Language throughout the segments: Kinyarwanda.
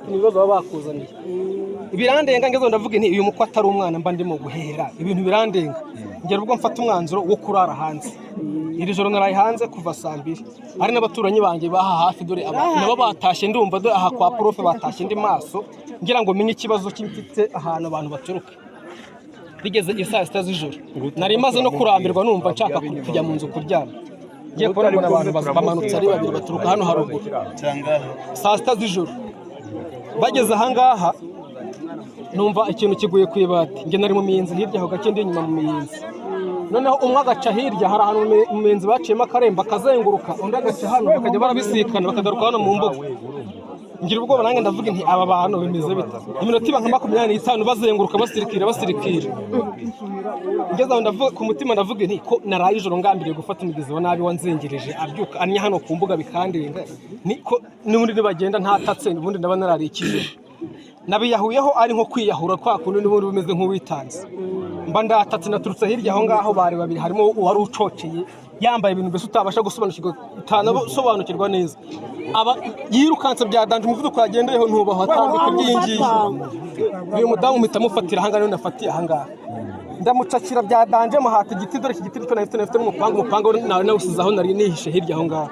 ibibazo baba bakuzaniye ibirandenga ngezo ndavuga nti uyu mukwe atari umwana mba ndimo guhera ibintu birandenga ngera ubwo mfata umwanzuro wo kurara hanze iri joro naraye hanze kuva saa 2 ari n'abaturanyi banjye baha hafi dore nabo batashye ndumva dore aha kwa profe batashye ndi maso ngira ngo menye ikibazo cy'imfite ahantu abantu baturuka bigeze isaa 6 z'ijoro nari maze no kurambirwa numva nshaka kujya mu nzu kuryama ngiye kubona abantu bamanutse ari babiri baturuka hano haruguru saa 6 z'ijoro bageze ahangaha numva ikintu kiguye kwibati nge nari mu miyenzi hirya ho gake ndi inyuma mu miyenzi noneho umwe agaca hirya hari ahantu mu miyenzi baciyemo akaremba kazenguruka undi agaca hano bakajya barabisikana bakagaruka hano mu mbuga ngira ubwoba nange ndavuga nti aba bantu bimeze bita iminota iba nka 25 bazenguruka basirikira ngeze aho ndavuga ku mutima ndavuga nti ko naraye ijoro ngambiriye gufata umugezi wa nabi wanzengereje abyuka anya hano ku mbuga bikandenga niko n'ubundi nibagenda ntatatse n'ubundi ndaba nararikije nabiyahuyeho ari nko kwiyahura kwa kundi n'ubundi bimeze nk'uwitanze mba ndatatse naturutse hirya aho ngaho bari babiri harimo uwari ucoceye yambaye ibintu bese utabasha gusobanukirwa utanasobanukirwa neza aba yirukanse byadanje umuvuduko yagendeyeho ntubaho atambika byingiye uyu mudamu mpita mufatira ahanga none nafatiye ahanga ndamucakira byadanje muhata igiti dore iki giti cyo nafite n'umupanga nawe nawusizaho nari nihishe hirya aho ngaho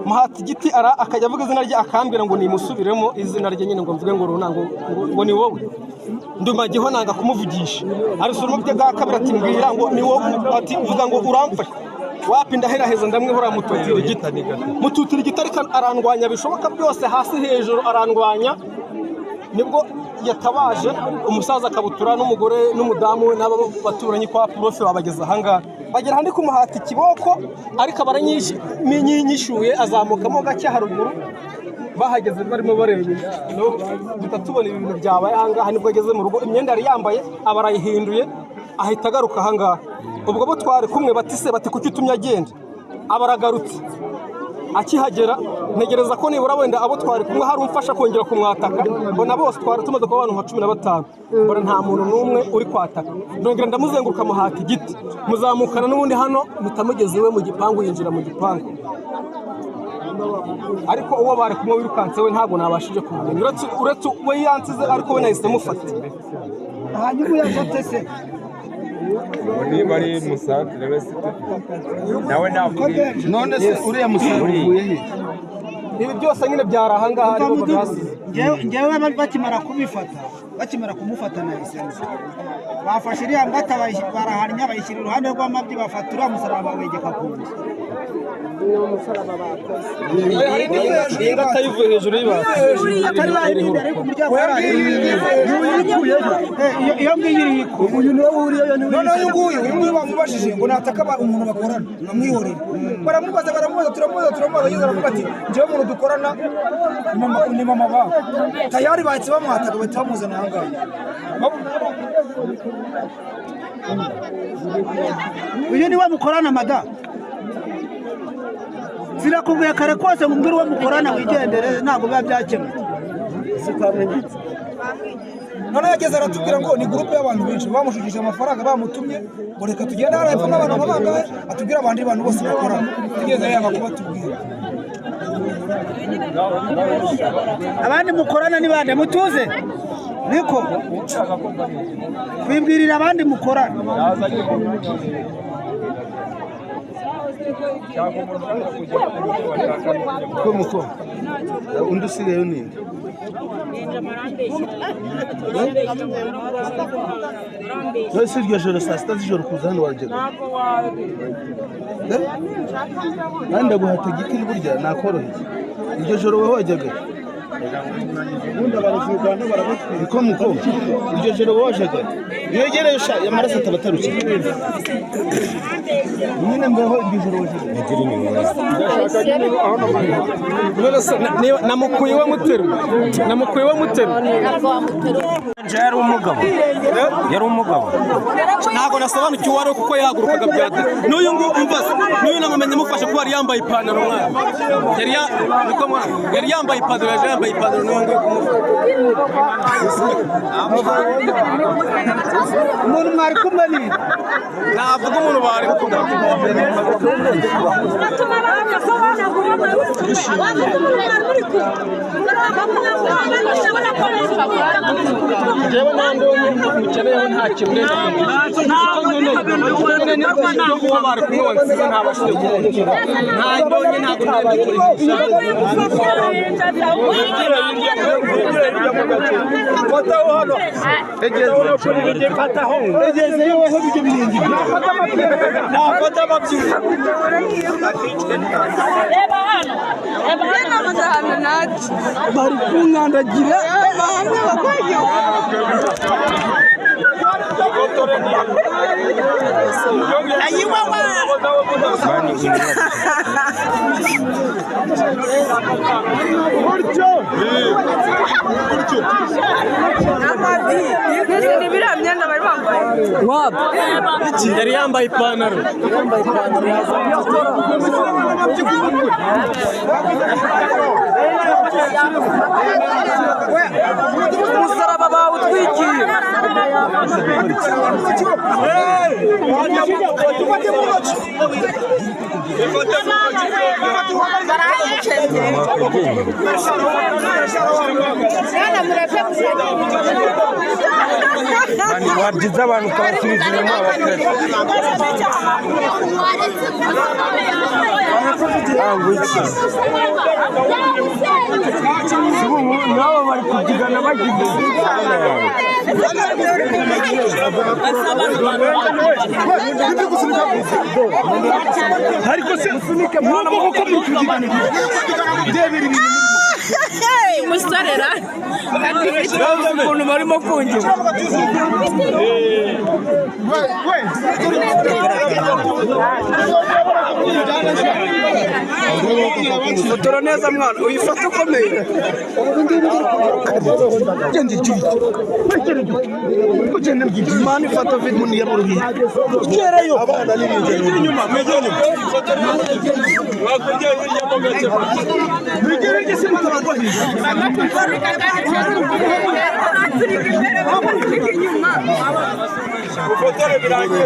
muhata igiti ara akajya avuga izina rye akambwira ngo nimusubiremo izina rye nyine ngo mvuge ngo runango ngo ni wowe ndumagiho nanga kumuvugisha arusura mu bye bwa kabiri ati mbwira ngo ni wowe ati uvuga ngo uramfasha wapi ndaheraheza ndamwihora mututira igiti ariko arandwanya bishoboka byose hasi hejuru arandwanya nibwo yatabaje umusaza akabutura n'umugore n'umudamu we n'abo baturanye kwa profe babageza ahanga bagera handi kumuhata ikiboko ariko abaranyishuye azamukamo gake haruguru bahageze barimo bareba tutatubona ibintu byabaye ahanga nibwo ageze mu rugo imyenda yari yambaye abarayihinduye ahita agaruka ahanga ubwo bo twari kumwe batise bati kuki utumye agenda abaragarutse akihagera ntegereza ko nibura wenda abo twari kumwe hari umfasha kongera kumwataka mbona bose twari tumaze kuba abantu nka 15 mbona nta muntu n'umwe uri kwataka ndongera ndamuzenguruka muhata igiti muzamukana n'ubundi hano mutamugeze we mu gipangu yinjira mu gipangu ariko uwo bari kumwe wirukanse we ntago nabashije kumenya uretse we yansize ariko we nahise mufata hanyuma yafate se niba ari musantere wese nawe navuga none se uriya musantere uvuye he ibi byose nyine byarahangaha ari bo bagasize ngewe bakimara kumufata na lisensi bafashe iriya ngata barahanya bayishyira iruhande rw'amabyi bafata uriya musaraba wegeka ku nzu iyi ngata yivuye hejuru y'ibati atari bayirinde ariko umuryango iyo ngiyo iri ku uyu niwe wuriyeyo none uyu nguyu bamubashije ngo nataka umuntu bakorana namwihorera baramubaza turamubaza yizera avuga ati njyewe umuntu dukorana ni mama babo tayari bahise bamuhataga bahita bamuzana ahangaha uyu niwe mukorana madamu zirakubwiye kare kose ngo umbwire uwo mukorana wigendere ntabwo biba byakemutse none yageze aratubwira ngo ni gurupe y'abantu benshi bamushukije amafaranga bamutumye ngo reka tugende hariya hepfo n'abantu nk'abangahe atubwire abandi bantu bose bakorana tugeze yanga kubatubwira abandi mukorana ni bande mutuze niko kwibwirira abandi mukorana ko muko undi usigaye ninde Nose iryo joro saa sita z'ijoro kuza hano wajyaga kandi guhata igiti burya nakoroheye iryo joro wowe wajyaga niko muko iryo joro wowe wajyaga yegereye amaraso atabatarukira nyine mbeho iryo joro wajyaga namukuye mutero yari umugabo ntago nasobanukiwe wari kuko yahagurukaga byade n'uyu n'uyu namumenye mufashe kuba yari yambaye ipantaro yari yambaye ipantaro yaje yambaye ipantaro n'uyu umuntu mwari kumwe ni navuga umuntu bari kumwe jewe nandonye mukeneyeho nta kintu neza kuba bari kumwe wansize ntabashije ntandonye ntabwo egeze yeweho bijyo birenge nafata amabyiga bari kunkandagira hamwe bakajya yari yambaye ipantaro umusaraba bawutwikiye wabyiza abantu ukabasubiza inyuma nabo bari kubyigana bagize ariko se musunike mwana muko mukubyigana debiri umusarera ukuntu barimo kunjya fotora neza mwana uyifata ukomeye genda ugenda mwana ifata video ni yaburuhiye gereyo abana n'ibintu inyuma bigerege se mwana bagwahiye Fotora birangiye